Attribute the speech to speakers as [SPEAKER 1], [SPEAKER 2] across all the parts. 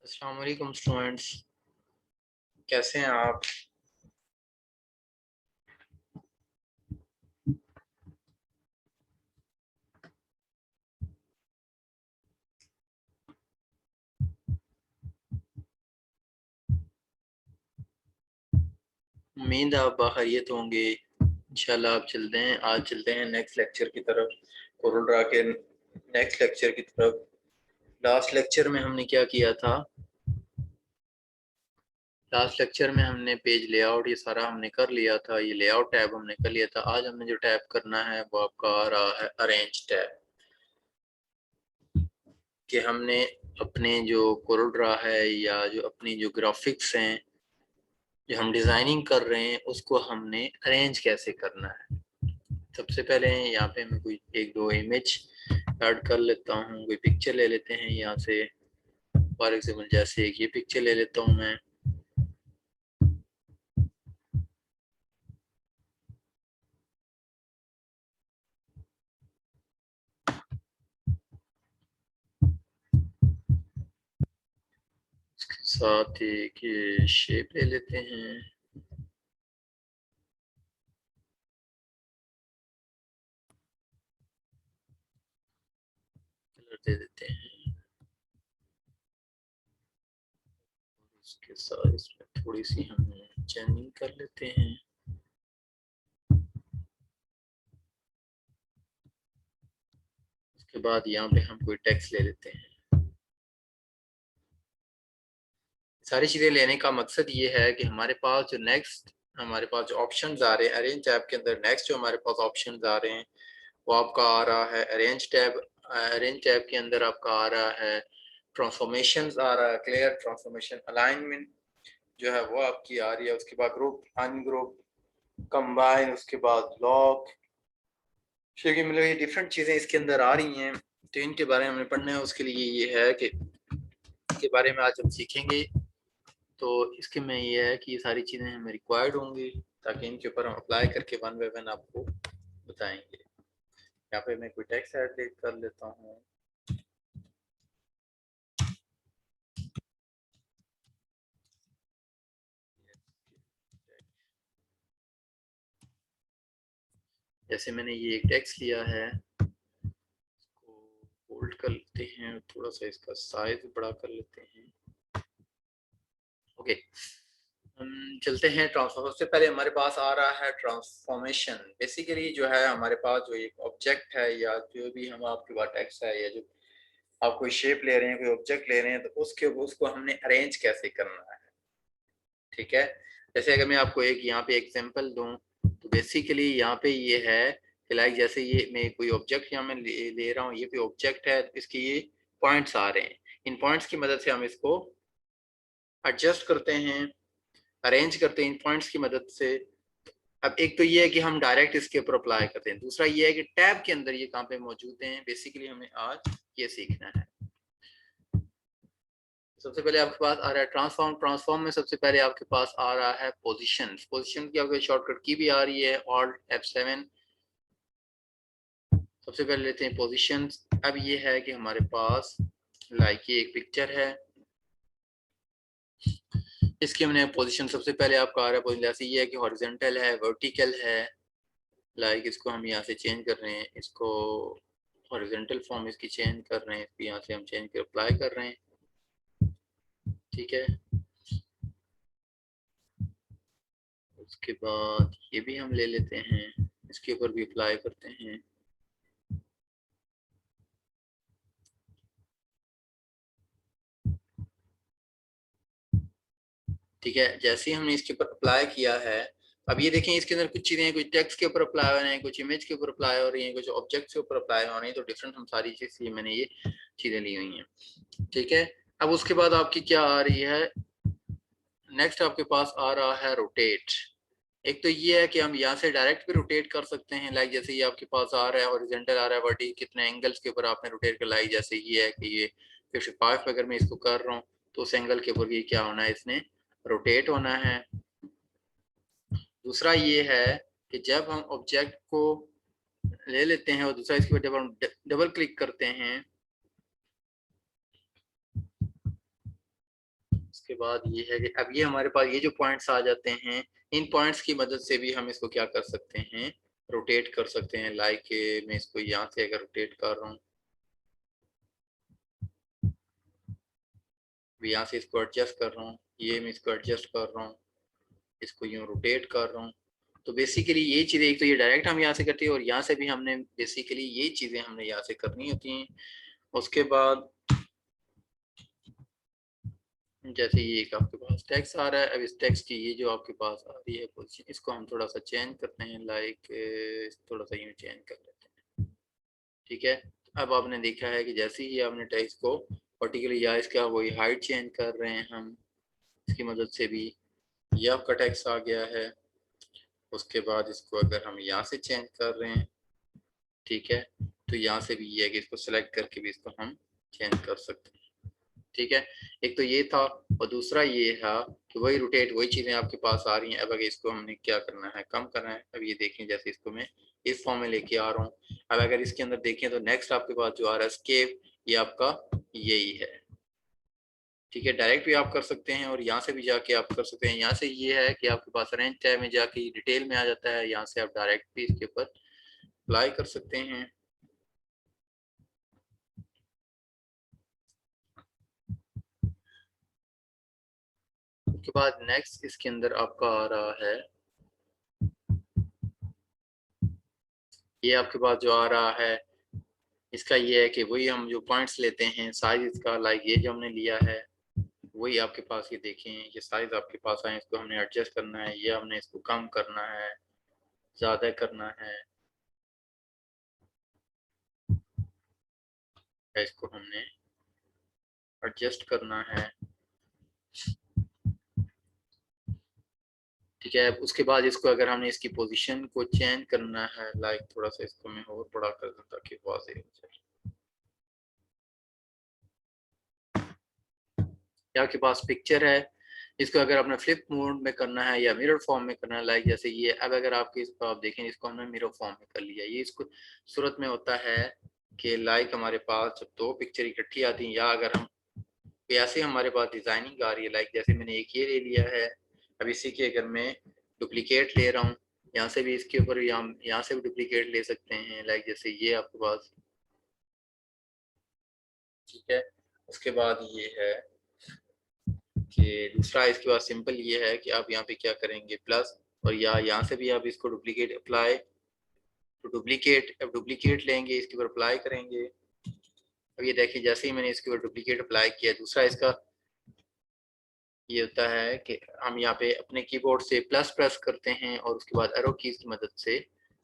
[SPEAKER 1] अस्सलाम वालेकुम स्टूडेंट्स, कैसे हैं आप। उम्मीद आप बाखैरियत होंगे। इंशाल्लाह आप चलते हैं, आज चलते हैं नेक्स्ट लेक्चर की तरफ, कोरल ड्रा के नेक्स्ट लेक्चर की तरफ। लास्ट लेक्चर में हमने क्या किया था? लास्ट लेक्चर में हमने पेज लेआउट ये सारा हमने कर लिया था, ये लेआउट टैब हमने कर लिया था। आज हमने जो टैब करना है वो आपका आ रहा है अरेंज टैब, कि हमने अपने जो कोरल ड्रा है या जो अपनी जो ग्राफिक्स हैं जो हम डिज़ाइनिंग कर रहे हैं उसको हमने अरेंज कैसे करना है। सबसे पहले यहाँ पे मैं कोई एक दो इमेज ऐड कर लेता हूँ, कोई पिक्चर ले लेते हैं यहाँ से। फॉर एग्जाम्पल जैसे एक ये पिक्चर ले लेता हूँ मैं। इसके साथ एक ये शेप ले लेते हैं, कलर दे देते हैं। इसके साथ इसमें थोड़ी सी हम चेंजिंग कर लेते हैं। उसके बाद यहाँ पे हम कोई टेक्स्ट ले लेते हैं। सारी चीज़ें लेने का मकसद ये है कि हमारे पास जो नेक्स्ट हमारे पास जो ऑप्शंस आ रहे हैं अरेंज टैब के अंदर, नेक्स्ट जो हमारे पास ऑप्शंस आ रहे हैं वो आपका आ रहा है अरेंज टैब। अरेंज टैब के अंदर आपका आ रहा है ट्रांसफॉर्मेशंस आ रहा है, क्लियर ट्रांसफॉर्मेशन, अलाइनमेंट जो है वो आपकी आ रही है। उसके बाद ग्रुप, अनग्रुप, कंबाइन, उसके बाद लॉक, क्योंकि मतलब ये डिफरेंट चीज़ें इसके अंदर आ रही हैं, तो इनके बारे में हमने पढ़ना है। उसके लिए ये है कि इसके बारे में आज हम सीखेंगे। तो इसके में ये है कि ये सारी चीज़ें हमें रिक्वायर्ड होंगी ताकि इनके ऊपर हम अप्लाई करके वन बाय वन आपको बताएंगे। यहाँ पे मैं कोई टेक्स्ट ऐड कर लेता हूँ। जैसे मैंने ये एक टेक्स्ट लिया है, इसको होल्ड कर लेते हैं, थोड़ा सा इसका साइज बड़ा कर लेते हैं। ओके, हम चलते हैं ट्रांसफॉर्म। सबसे पहले हमारे पास आ रहा है ट्रांसफॉर्मेशन। बेसिकली जो है हमारे पास जो एक ऑब्जेक्ट है या जो भी हम आपके पास टेक्स्ट है या जो आप कोई शेप ले रहे हैं, कोई ऑब्जेक्ट ले रहे हैं, तो उसको हमने अरेंज कैसे करना है। ठीक है, जैसे अगर मैं आपको एक यहाँ पे एग्जांपल दूं, तो बेसिकली यहाँ पे ये है कि लाइक जैसे ये मैं कोई ऑब्जेक्ट यहाँ मैं ले रहा हूँ, ये कोई ऑब्जेक्ट है, इसके ये पॉइंट्स आ रहे हैं। इन पॉइंट्स की मदद से हम इसको एडजस्ट करते हैं, अरेंज करते हैं इन पॉइंट्स की मदद से। अब एक तो ये है कि हम डायरेक्ट इसके ऊपर अप्लाई करते हैं, दूसरा ये है कि टैब के अंदर ये कहाँ पे मौजूद हैं, बेसिकली हमें आज ये सीखना है। सबसे पहले आपके पास आ रहा है ट्रांसफॉर्म। ट्रांसफॉर्म में सबसे पहले आपके पास आ रहा है पोजीशन। पोजीशन की आपको शॉर्टकट की भी आ रही है, ऑल्ट F7। सबसे पहले लेते हैं पोजीशन। अब ये है कि हमारे पास लाइक ये एक पिक्चर है, इसकी हमने पोजीशन सबसे पहले आपका आ रहा है पोजीशन। जैसे ये है कि हॉरिजॉन्टल है, वर्टिकल है, लाइक इसको हम यहाँ से चेंज कर रहे हैं, इसको हॉरिजॉन्टल फॉर्म इसकी चेंज कर रहे हैं, इसको यहाँ से हम चेंज कर अप्लाई कर रहे हैं। ठीक है, उसके बाद ये भी हम ले लेते हैं, इसके ऊपर भी अप्लाई करते हैं। ठीक है, जैसे ही हमने इसके ऊपर अप्लाई किया है, अब ये देखें इसके अंदर कुछ चीज़ें कुछ टेक्स्ट के ऊपर अप्लाई हो रहे हैं, कुछ इमेज के ऊपर अप्लाई हो रही हैं, कुछ ऑब्जेक्ट के ऊपर अप्लाई हो रही हैं, तो डिफरेंट हम सारी चीज़ मैंने ये चीज़ें ली हुई हैं। ठीक है, अब उसके बाद आपकी क्या आ रही है, नेक्स्ट आपके पास आ रहा है रोटेट। एक तो ये है कि हम यहाँ से डायरेक्ट भी रोटेट कर सकते हैं, लाइक जैसे ये आपके पास आ रहा है हॉरिजॉन्टल आ रहा है, वर्टिकल, कितने एंगल्स के ऊपर आपने रोटेट कर, लाइक जैसे ये है कि ये 55 अगर मैं इसको कर रहा हूँ तो उस एंगल के ऊपर ये क्या होना है, इसने रोटेट होना है। दूसरा ये है कि जब हम ऑब्जेक्ट को ले लेते हैं और दूसरा इसके ऊपर जब हम डबल क्लिक करते हैं उसके बाद ये है कि अब ये हमारे पास ये जो पॉइंट्स आ जाते हैं, इन पॉइंट्स की मदद से भी हम इसको क्या कर सकते हैं, रोटेट कर सकते हैं। लाइक मैं इसको यहाँ से अगर रोटेट कर रहा हूँ, यहाँ से इसको एडजस्ट कर रहा हूँ, ये मैं इसको एडजस्ट कर रहा हूँ, इसको यूँ रोटेट कर रहा हूँ, तो बेसिकली ये चीज़ें एक तो ये डायरेक्ट हम यहाँ से करते हैं और यहाँ से भी हमने बेसिकली ये चीज़ें हमने यहाँ से करनी होती हैं। उसके बाद जैसे ये एक आपके पास टेक्स्ट आ रहा है, अब इस टेक्स्ट की ये जो आपके पास आ रही है पोजीशन, इसको हम थोड़ा सा चेंज करते हैं, लाइक थोड़ा सा यूँ चेंज कर लेते हैं। ठीक है, अब आपने देखा है कि जैसे ही आपने टेक्स्ट को पर्टिकुलर या इसका वही हाइट चेंज कर रहे हैं हम, इसकी मदद से भी ये आपका टेक्स्ट आ गया है। उसके बाद इसको अगर हम यहाँ से चेंज कर रहे हैं, ठीक है, तो यहाँ से भी ये है कि इसको सेलेक्ट करके भी इसको हम चेंज कर सकते हैं। ठीक है, एक तो ये था, और दूसरा ये था कि वही रोटेट, वही चीज़ें आपके पास आ रही हैं। अब अगर इसको हमने क्या करना है, कम करना है। अब ये देखें, जैसे इसको मैं इस फॉर्म में लेके आ रहा हूँ। अब अगर इसके अंदर देखें तो नेक्स्ट आपके पास जो आ रहा है स्केप, ये आपका यही है। ठीक है, डायरेक्ट भी आप कर सकते हैं और यहाँ से भी जाके आप कर सकते हैं। यहाँ से ये है कि आपके पास रेंज टैब में जाके डिटेल में आ जाता है, यहाँ से आप डायरेक्ट भी इसके ऊपर अप्लाई कर सकते हैं। उसके बाद नेक्स्ट इसके अंदर आपका आ रहा है, ये आपके पास जो आ रहा है, इसका ये है कि वही हम जो पॉइंट्स लेते हैं साइज इसका, लाइक ये जो हमने लिया है वही आपके पास, ये देखें ये साइज आपके पास आए, इसको हमने एडजस्ट करना है, ये हमने इसको कम करना है, ज़्यादा करना है, इसको हमने एडजस्ट करना है। ठीक है, उसके बाद इसको अगर हमने इसकी पोजीशन को चेंज करना है, लाइक थोड़ा सा इसको मैं और बड़ा कर दूं ताकि वाज़ेह हो जाए। यहाँ के पास पिक्चर है, इसको अगर आपने फ्लिप मोड में करना है या मिरर फॉर्म में करना है, लाइक जैसे ये, अब अगर आपके इसको आप देखें, इसको हमने मिरर फॉर्म में कर लिया। ये इसको सूरत में होता है कि लाइक हमारे पास जब दो पिक्चर इकट्ठी आती हैं, या अगर हम ऐसे हमारे पास डिज़ाइनिंग आ रही है, लाइक जैसे मैंने एक ये ले लिया है, अब इसी की अगर मैं डुप्लीकेट ले रहा हूँ, यहाँ से भी इसके ऊपर यहाँ से भी डुप्लीकेट ले सकते हैं, लाइक जैसे ये आपके पास। ठीक है, उसके बाद ये है कि दूसरा इसके बाद सिंपल ये है कि आप यहाँ पे क्या करेंगे, प्लस, और या यहाँ से भी आप इसको डुप्लीकेट अप्लाई, तो डुप्लीकेट लेंगे, इसके ऊपर अप्लाई करेंगे। अब ये देखिए, जैसे ही मैंने इसके ऊपर डुप्लीकेट अप्लाई किया, दूसरा इसका ये होता है कि हम यहाँ पे अपने कीबोर्ड से प्लस प्रेस करते हैं और उसके बाद एरो कीज की मदद से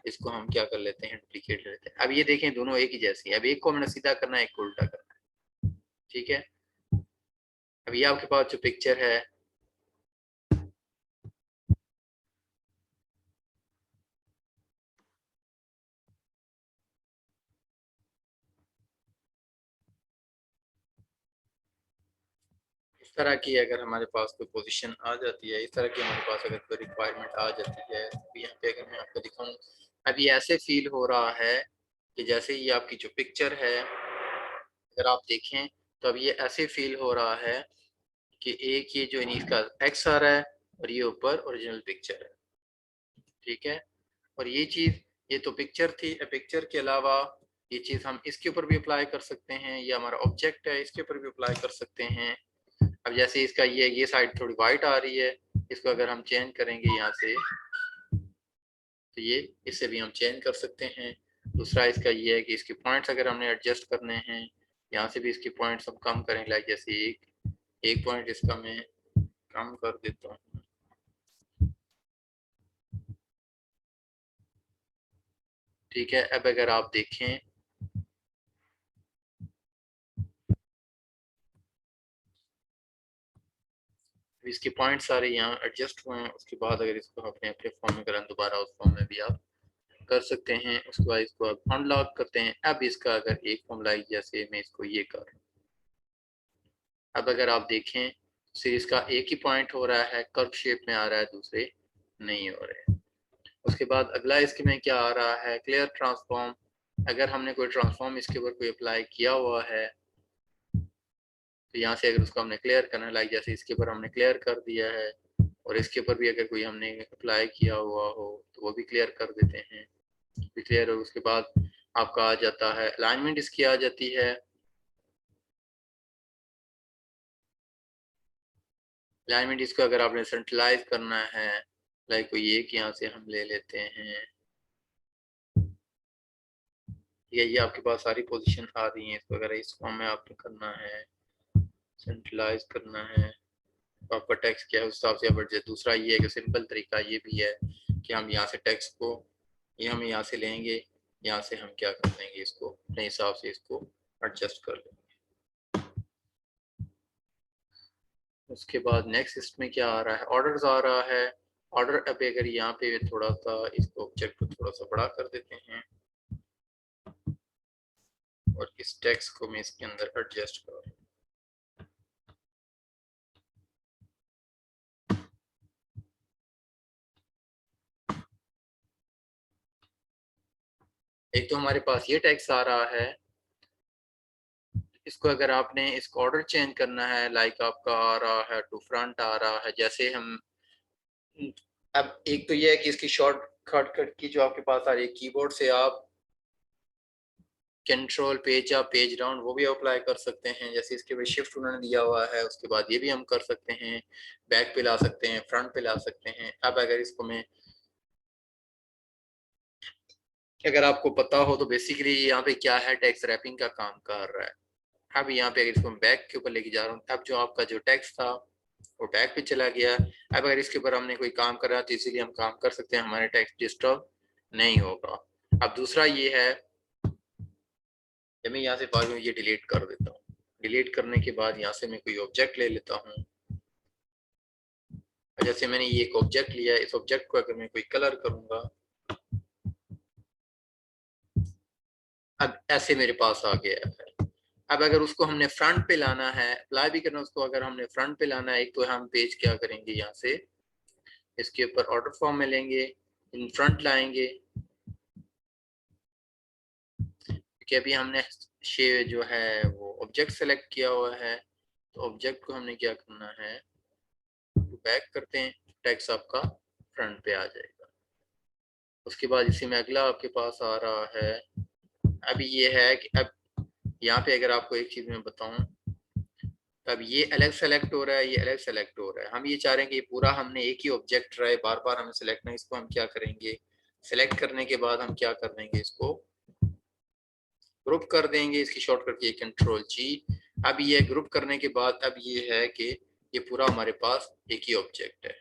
[SPEAKER 1] इसको हम क्या कर लेते हैं, डुप्लीकेट लेते हैं। अब ये देखें दोनों एक ही जैसी है, अब एक को हमने सीधा करना है, एक को उल्टा करना है। ठीक है, अब ये आपके पास जो पिक्चर है, इस तरह की अगर हमारे पास कोई पोजीशन आ जाती है, इस तरह की हमारे पास अगर कोई रिक्वायरमेंट आ जाती है, तो यहाँ पे अगर मैं आपको दिखाऊं, अब ये ऐसे फील हो रहा है कि जैसे ये आपकी जो पिक्चर है, अगर आप देखें तो अब ये ऐसे फील हो रहा है कि एक ये जो इसका एक्स आ रहा है और ये ऊपर ओरिजिनल पिक्चर है। ठीक है, और ये चीज़, ये तो पिक्चर थी, पिक्चर के अलावा ये चीज़ हम इसके ऊपर भी अप्लाई कर सकते हैं, ये हमारा ऑब्जेक्ट है, इसके ऊपर भी अप्लाई कर सकते हैं। अब जैसे इसका ये साइड थोड़ी वाइट आ रही है, इसको अगर हम चेंज करेंगे यहाँ से, तो ये इससे भी हम चेंज कर सकते हैं। दूसरा इसका ये है कि इसके पॉइंट्स अगर हमने एडजस्ट करने हैं, यहाँ से भी इसके पॉइंट्स हम कम करें, लाइक जैसे एक पॉइंट इसका मैं कम कर देता हूँ। ठीक है, अब अगर आप देखें, इसके पॉइंट्स सारे यहाँ एडजस्ट हुए हैं। उसके बाद अगर इसको अपने अपने फॉर्म में करें, दोबारा उस फॉर्म में भी आप कर सकते हैं। उसके बाद इसको आप अनलॉक करते हैं। अब इसका अगर एक फॉर्म लाइक जैसे मैं इसको ये कर, अब अगर आप देखें सीरीज का एक ही पॉइंट हो रहा है, कर्व शेप में आ रहा है, दूसरे नहीं हो रहे। उसके बाद अगला इसके में क्या आ रहा है, क्लियर ट्रांसफॉर्म। अगर हमने कोई ट्रांसफॉर्म इसके ऊपर कोई अप्लाई किया हुआ है, तो यहाँ से अगर उसको हमने क्लियर करना है, लाइक जैसे इसके ऊपर हमने क्लियर कर दिया है, और इसके ऊपर भी अगर कोई हमने अप्लाई किया हुआ हो तो वो भी क्लियर कर देते हैं, भी क्लियर हो। उसके बाद आपका आ जाता है अलाइनमेंट, इसकी आ जाती है। अलाइनमेंट इसको अगर आपने सेंट्रलाइज करना है, लाइक कोई एक यहाँ से हम ले लेते हैं, ये आपके पास सारी पोजीशन आ रही हैं, इसको अगर इसको हमें आपने करना है, सेंट्रलाइज करना है, तो आपका टेक्स्ट क्या है उस हिसाब से आप। दूसरा ये है कि सिंपल तरीका ये भी है कि हम यहाँ से टेक्स्ट को ये हम यहाँ से लेंगे, यहाँ से हम क्या कर देंगे, इसको अपने हिसाब से इसको एडजस्ट कर लेंगे। उसके बाद नेक्स्ट इसमें क्या आ रहा है, ऑर्डर्स आ रहा है। ऑर्डर अब अगर यहाँ पे थोड़ा सा इसको ऑब्जेक्ट को थोड़ा सा बड़ा कर देते हैं, और इस टेक्स्ट को मैं इसके अंदर एडजस्ट कर, एक तो हमारे पास ये टेक्स्ट आ रहा है, इसको अगर आपने इसको ऑर्डर चेंज करना है, लाइक आपका आ रहा है टू फ्रंट आ रहा है, जैसे हम अब एक तो ये है कि इसकी शॉर्टकट की जो आपके पास आ रही है कीबोर्ड से, आप कंट्रोल पेज या पेज डाउन वो भी अप्लाई कर सकते हैं, जैसे इसके बाद शिफ्ट उन्होंने दिया हुआ है, उसके बाद ये भी हम कर सकते हैं, बैक पे ला सकते हैं, फ्रंट पे ला सकते हैं। अब अगर इसको मैं, अगर आपको पता हो तो बेसिकली यहाँ पे क्या है, टेक्स्ट रैपिंग का काम कर रहा है। अब यहाँ पे अगर इसको बैक के ऊपर लेके जा रहा हूँ, अब जो आपका जो टेक्स्ट था वो बैक पे चला गया। अब अगर इसके ऊपर हमने कोई काम करा तो इसीलिए हम काम कर सकते हैं, हमारे टेक्स्ट डिस्टर्ब नहीं होगा। अब दूसरा ये है, जब मैं यहाँ से फाइल ये डिलीट कर देता हूँ, डिलीट करने के बाद यहाँ से मैं कोई ऑब्जेक्ट ले लेता हूँ। जैसे मैंने ये एक ऑब्जेक्ट लिया है, इस ऑब्जेक्ट को अगर मैं कोई कलर करूंगा, अब ऐसे मेरे पास आ गया है। अब अगर उसको हमने फ्रंट पे लाना है, अप्लाई भी करना, उसको अगर हमने फ्रंट पे लाना है, एक तो हम पेज क्या करेंगे, यहाँ से इसके ऊपर ऑर्डर फॉर्म में लेंगे, इन फ्रंट लाएंगे, क्योंकि अभी हमने शे जो है वो ऑब्जेक्ट सेलेक्ट किया हुआ है, तो ऑब्जेक्ट को हमने क्या करना है, बैक करते हैं, टेक्स्ट आपका फ्रंट पे आ जाएगा। उसके बाद इसी में अगला आपके पास आ रहा है, अभी ये है कि अब यहाँ पे अगर आपको एक चीज मैं बताऊं, अब ये अलग सेलेक्ट हो रहा है, ये अलग सेलेक्ट हो रहा है। हम ये चाह रहे हैं कि ये पूरा हमने एक ही ऑब्जेक्ट रहा है, बार बार हमें सेलेक्ट नहीं, इसको हम क्या करेंगे, सेलेक्ट करने के बाद हम क्या कर देंगे, इसको ग्रुप कर देंगे, इसकी शॉर्टकट ये कंट्रोल जी। अब ये ग्रुप करने के बाद अब ये है कि ये पूरा हमारे पास एक ही ऑब्जेक्ट है।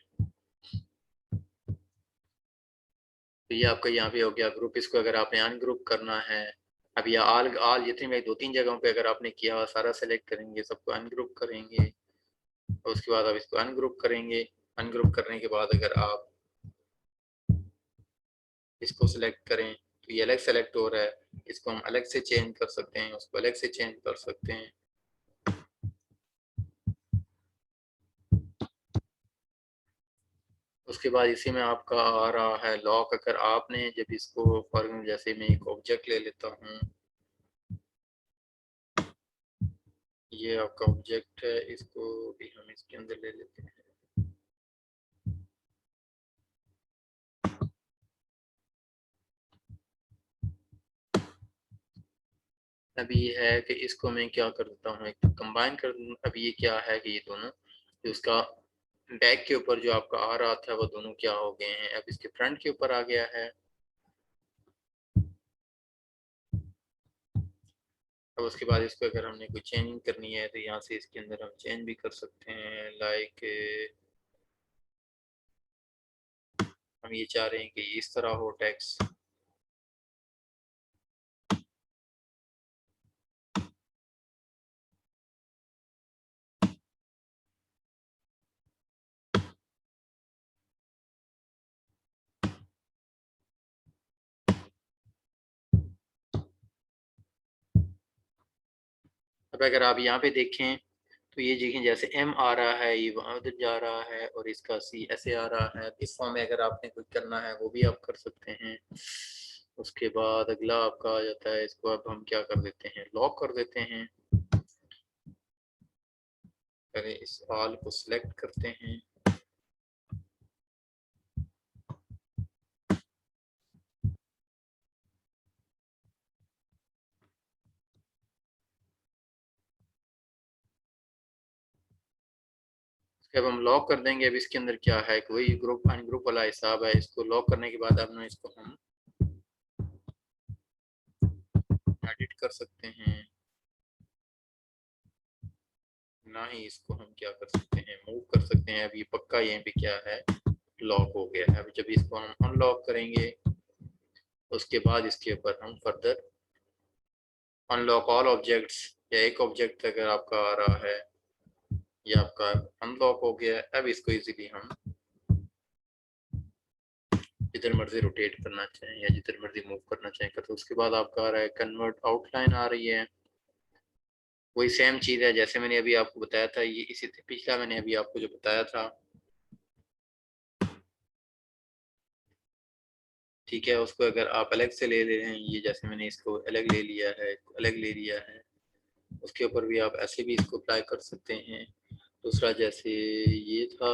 [SPEAKER 1] तो ये आपका यहाँ पे हो गया ग्रुप। इसको अगर आपने अनग्रुप करना है, अब ये आल आल जितने में दो तीन जगहों पे अगर आपने किया हुआ सारा सेलेक्ट करेंगे, सबको अनग्रुप करेंगे, और उसके बाद आप इसको अनग्रुप करेंगे। अनग्रुप करने के बाद अगर आप इसको सिलेक्ट करें तो ये अलग सेलेक्ट हो रहा है, इसको हम अलग से चेंज कर सकते हैं, उसको अलग से चेंज कर सकते हैं। उसके बाद इसी में आपका आ रहा है लॉक। अगर आपने जब इसको फॉर एग्जाम्पल जैसे मैं एक ऑब्जेक्ट ले लेता हूँ, ये आपका ऑब्जेक्ट है, इसको भी हम इसके अंदर ले लेते हैं। अभी ये है कि इसको मैं क्या कर देता हूँ, एक कंबाइन कर दूँ। अभी ये क्या है कि ये दोनों जो उसका बैक के ऊपर जो आपका आ रहा था वो दोनों क्या हो गए हैं, अब इसके फ्रंट के ऊपर आ गया है। अब उसके बाद इसको अगर हमने कोई चेंजिंग करनी है तो यहाँ से इसके अंदर हम चेंज भी कर सकते हैं, लाइक हम ये चाह रहे हैं कि इस तरह हो टेक्स्ट। अब अगर आप यहाँ पे देखें तो ये देखें, जैसे एम आ रहा है, ये वहाँ उधर जा रहा है, और इसका सी ऐसे आ रहा है। इस फॉर्म में अगर आपने कुछ करना है वो भी आप कर सकते हैं। उसके बाद अगला आपका आ जाता है, इसको अब हम क्या कर देते हैं, लॉक कर देते हैं। पहले इस ऑल को सिलेक्ट करते हैं, अब हम लॉक कर देंगे। अब इसके अंदर क्या है, कोई ग्रुप अनग्रुप वाला हिसाब है। इसको लॉक करने के बाद अब इसको हम एडिट कर सकते हैं, ना ही इसको हम क्या कर सकते हैं, मूव कर सकते हैं। अब ये पक्का यहाँ पे क्या है, लॉक हो गया है। अब जब इसको हम अनलॉक करेंगे उसके बाद इसके ऊपर हम फर्दर अनलॉक ऑल ऑब्जेक्ट्स, या एक ऑब्जेक्ट अगर आपका आ रहा है ये आपका अनलॉक हो गया है। अब इसको इजीली हम जिधर मर्जी रोटेट करना चाहें या जिधर मर्जी मूव करना चाहें कर, तो उसके बाद आपका आ रहा है कन्वर्ट आउटलाइन आ रही है। वही सेम चीज़ है जैसे मैंने अभी आपको बताया था, ये इसी पिछला मैंने अभी आपको जो बताया था, ठीक है। उसको अगर आप अलग से ले रहे हैं, ये जैसे मैंने इसको अलग ले लिया है, अलग ले लिया है, उसके ऊपर भी आप ऐसे भी इसको अप्लाई कर सकते हैं। दूसरा जैसे ये था,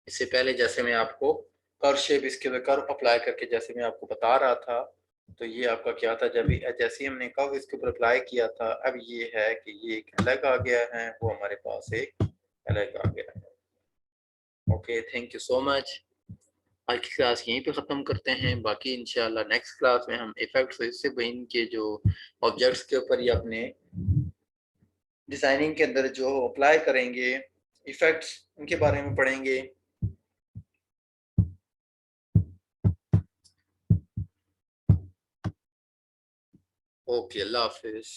[SPEAKER 1] इससे पहले जैसे मैं आपको कर्व शेप इसके ऊपर कर्व अप्लाई करके जैसे मैं आपको बता रहा था, तो ये आपका क्या था, जब जैसे ही हमने कर्व इसके ऊपर अप्लाई किया था, अब ये है कि ये एक अलग आ गया है, वो हमारे पास एक अलग आ गया है। Okay, thank you so much. आज की क्लास यहीं पे ख़त्म करते हैं। बाकी इंशाल्लाह नेक्स्ट क्लास में हम इफेक्ट्स इससे बहन के जो ऑब्जेक्ट्स के ऊपर ही अपने डिजाइनिंग के अंदर जो अप्लाई करेंगे इफेक्ट्स, उनके बारे में पढ़ेंगे। ओके, अल्लाह हाफिज।